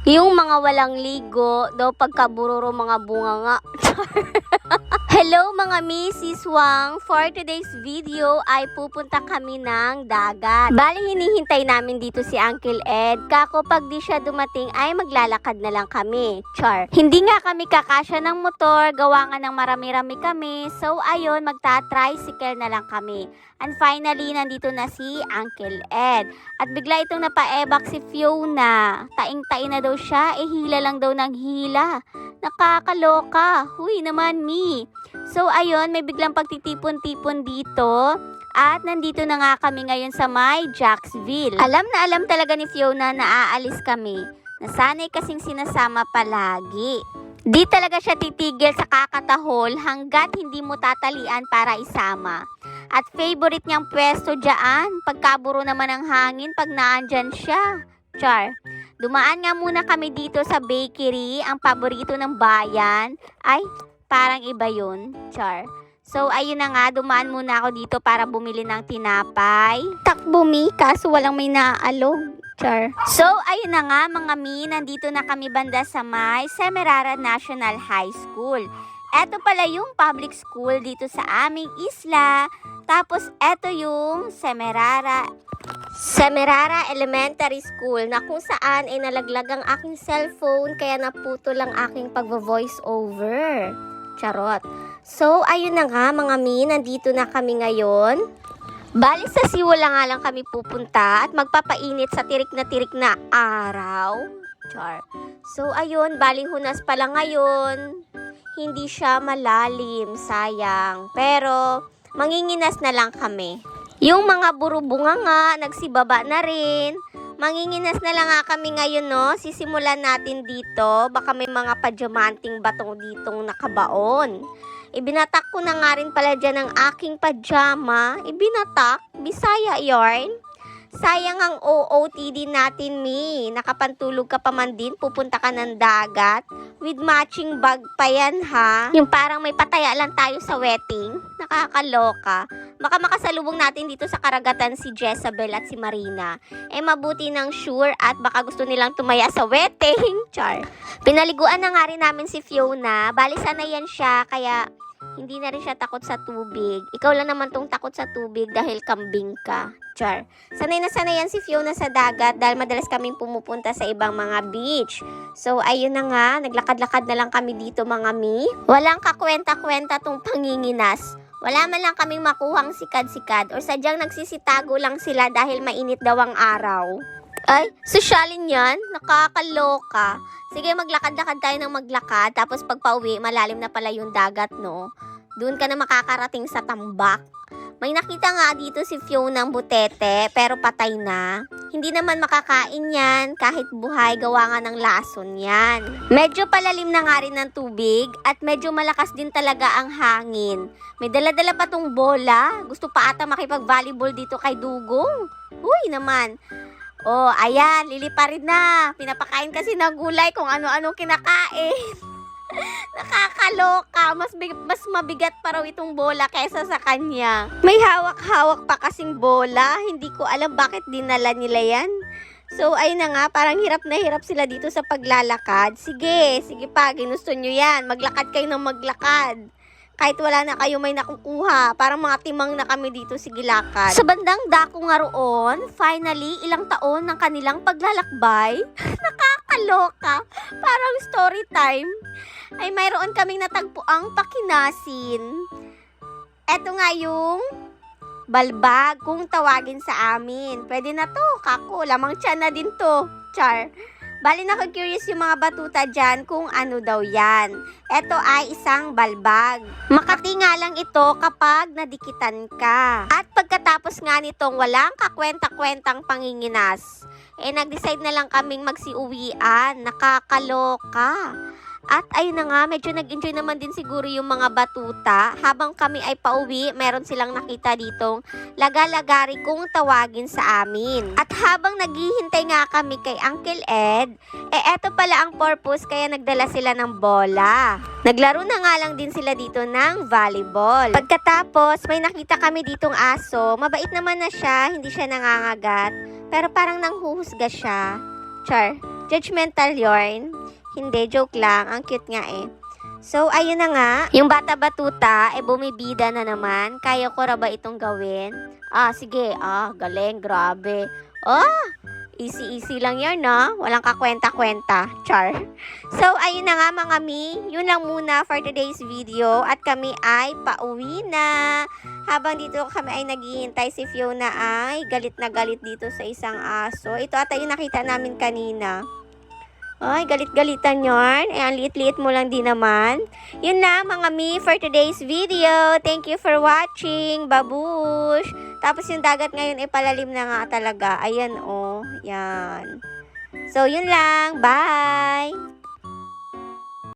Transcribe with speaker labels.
Speaker 1: Yung mga walang ligo, daw pagkabururo mga bunga nga. Hello mga Mrs. Wang! For today's video ay pupunta kami ng dagat. Bali hinihintay namin dito si Uncle Ed. Kako pag di siya dumating ay maglalakad na lang kami. Char. Hindi nga kami kakasya ng motor, gawa nga ng marami-rami kami. So ayun, magta-tricycle na lang kami. And finally, nandito na si Uncle Ed. At bigla itong napaebak si Fiona. Taing-tain na daw siya, hila lang daw ng hila. Nakakaloka. Huy naman, me. So, ayun, may biglang pagtitipon-tipon dito. At nandito na nga kami ngayon sa may Jacksville. Alam na alam talaga ni Fiona na aalis kami. Nasanay kasing sinasama palagi. Di talaga siya titigil sa kakatahol hanggat hindi mo tatalian para isama. At favorite niyang pwesto dyan. Pagkaburo naman ng hangin pag naandyan siya. Char. Dumaan nga muna kami dito sa bakery. Ang paborito ng bayan. Ay, parang iba yun. Char. So, ayun na nga. Dumaan muna ako dito para bumili ng tinapay. Takbo mi, kaso walang may naaalog. Char. So, ayun na nga mga mi. Nandito na kami banda sa may Semirara National High School. Eto pala yung public school dito sa aming isla. Tapos, eto yung Semirara Elementary School na kung saan ay nalaglag ang aking cellphone kaya naputo lang aking pagvo-voice over. Charot. So, ayun na nga mga mi, nandito na kami ngayon. Bali sa Siwala nga lang kami pupunta at magpapainit sa tirik na araw. Char. So, ayun, bali hunas pala ngayon. Hindi siya malalim, sayang. Pero, manginginas na lang kami. Yung mga burubunga nga, nagsibaba na rin. Manginginas na lang nga kami ngayon, no? Sisimulan natin dito. Baka may mga pajamanting batong ditong nakabaon. Ibinatak ko na nga rin pala dyan ang aking pajama. Ibinatak? Bisaya yarn? Sayang ang OOTD natin, mi. Nakapantulog ka pa man din, pupunta ka ng dagat. With matching bag pa yan, ha? Yung parang may pataya lang tayo sa wedding. Nakakaloka. Baka makasalubong natin dito sa karagatan si Jezabel at si Marina. Eh, mabuti ng sure at baka gusto nilang tumaya sa wedding. Char. Pinaliguan na nga rin namin si Fiona. Bali sana yan siya, kaya hindi na rin siya takot sa tubig. Ikaw lang naman tong takot sa tubig dahil kambing ka. Char. Sanay na sanay yan si Fiona sa dagat dahil madalas kaming pumupunta sa ibang mga beach. So, ayun na nga. Naglakad-lakad na lang kami dito mga mi. Walang kakwenta-kwenta tong panginginas. Wala man lang kaming makuhang sikad-sikad or sadyang nagsisitago lang sila dahil mainit daw ang araw. Ay, sosyalin yan? Nakakaloka. Sige, maglakad-lakad tayo ng maglakad. Tapos pag pauwi, malalim na pala yung dagat, no? Doon ka na makakarating sa tambak. May nakita nga dito si Fiona ng butete, pero patay na. Hindi naman makakain yan, kahit buhay, gawa nga ng lason yan. Medyo palalim na nga rin ng tubig, at medyo malakas din talaga ang hangin. May dala-dala pa tong bola. Gusto pa ata makipag-volleyball dito kay Dugong. Uy naman. Oh, ayan, liliparin na. Pinapakain kasi ng gulay kung ano-ano kinakain. Nakakaloka. Mas mabigat pa raw itong bola kaysa sa kanya. May hawak-hawak pa kasing bola. Hindi ko alam bakit dinala nila yan. So, ayun na nga, parang hirap na hirap sila dito sa paglalakad. Sige pa, ginusto nyo yan. Maglakad kayo ng maglakad. Kahit wala na kayo may nakukuha. Parang mga timang na kami dito, sige lakad. Sa bandang dako nga roon, finally, ilang taon ng kanilang paglalakbay. Nakakaloka. Parang story time. Ay mayroon kaming natagpuang pakinasin. Eto nga yung balbag kung tawagin sa amin. Pwede na to, kako. Lamang tiyan na din to. Char. Bali curious yung mga batuta dyan kung ano daw yan. Ito ay isang balbag. Makati nga lang ito kapag nadikitan ka. At pagkatapos nga nitong walang kakwenta-kwentang panginginas, nag-decide na lang kaming magsiuwian. Nakakaloka. At ayun na nga, medyo nag-enjoy naman din siguro yung mga batuta. Habang kami ay pauwi, meron silang nakita ditong laga-lagari kung tawagin sa amin. At habang naghihintay nga kami kay Uncle Ed, eto pala ang purpose kaya nagdala sila ng bola. Naglaro na nga lang din sila dito ng volleyball. Pagkatapos, may nakita kami ditong aso. Mabait naman na siya, hindi siya nangangagat. Pero parang nanghuhusga siya. Char. Judgmental yarn. Hindi, joke lang. Ang cute nga eh. So, ayun na nga. Yung bata batuta, bumibida na naman. Kaya ko ra ba itong gawin? Sige. Galing. Grabe. Easy lang yan, no? Walang kakwenta-kwenta. Char. So, ayun na nga mga mi. Yun lang muna for today's video. At kami ay pauwi na. Habang dito kami ay naghihintay, si Fiona ay galit na galit dito sa isang aso. Ito ata yung nakita namin kanina. Ay, galit-galitan yarn. Ang liit-liit mo lang din naman. Yun na mga mi for today's video. Thank you for watching. Babush! Tapos yung dagat ngayon ay palalim na nga talaga. Ayan, yan. So, yun lang. Bye!